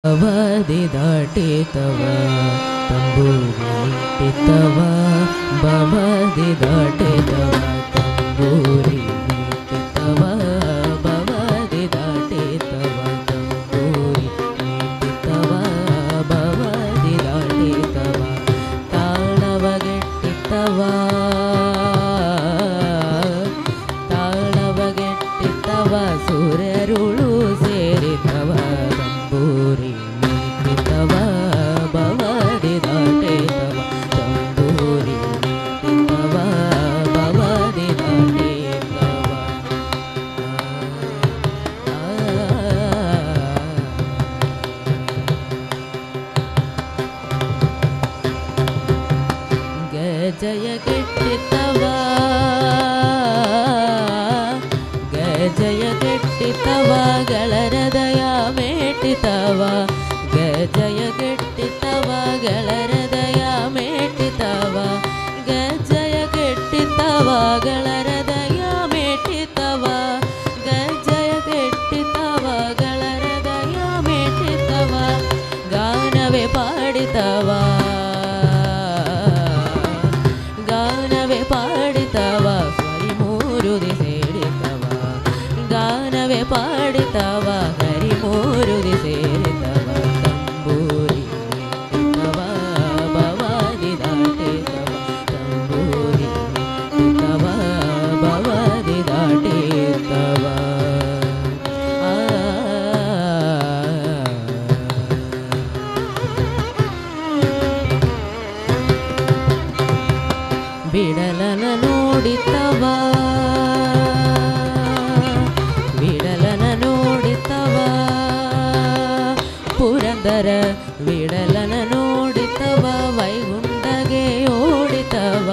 ಅವಧಿ ದಾಟಿತವ ತಂಬೂರಿಟ್ಟಿತವ ಬವಧಿ ದಾಟಿತವ ತಂಬೂರಿ ಮೀಟಿತವ ಬವಧಿ ದಾಟಿತವ ತಂಬೂರಿ ಮೀಟಿತವ ಬವಧಿ ದಾಟಿತವ ತಾಳವಗೆಟ್ಟಿತವ ತಾಳವಗೆಟ್ಟಿತವ ಸೂರ್ಯರುಳು ಸೇರಿತವ ತಂಬೂರಿ ಮೀಟಿತವ ಬವಧಿ ದಾಟಿತವ ತಂಬೂರಿ ಮೀಟಿತವ ಬವಧಿ ದಾಟಿತವ ಗಜಯ ಕೆಟ್ಟಿತವ ಗಜಯ ಕೆಟ್ಟಿತವ ಗಳರದಯ ಮೇಟಿತವ ಗಜಯ ಕೆಟ್ಟಿತವ ಗಳರದಯ ಮೇಟಿತವ ಗಜಯ ಕೆಟ್ಟಿತವ ಗಳರದಯ ಮೇಟಿತವ ಗಜಯ ಕೆಟ್ಟಿತವ ಗಳರದಯ ಮೇಟಿತವ ಗಾನವೇ ಪಾಡಿತವ ಗಾನವೇ ಪಾಡಿತವ ಸ್ವರಿ ಮೂರು ಸೇರಿತವ ಗಾನವೇ ಪಾಡಿತವ ಹರಿ ಮೂರು ಸೇರಿತವ ತಂಬೂರಿ ಮೀಟಿತವ ಬವಧಿ ದಾಟಿತವ ತಂಬೂರಿ ಮೀಟಿತವ ಬವಧಿ ದಾಟಿತವ ಬಿಡಲನ ನೋಡಿತವ ಬಿಡಲನ ನೋಡಿತವ ಪುರಂದರ ವಿಡಲನ ನೋಡಿತವ ವೈಗುಂಡಗೆ ಓಡಿತವ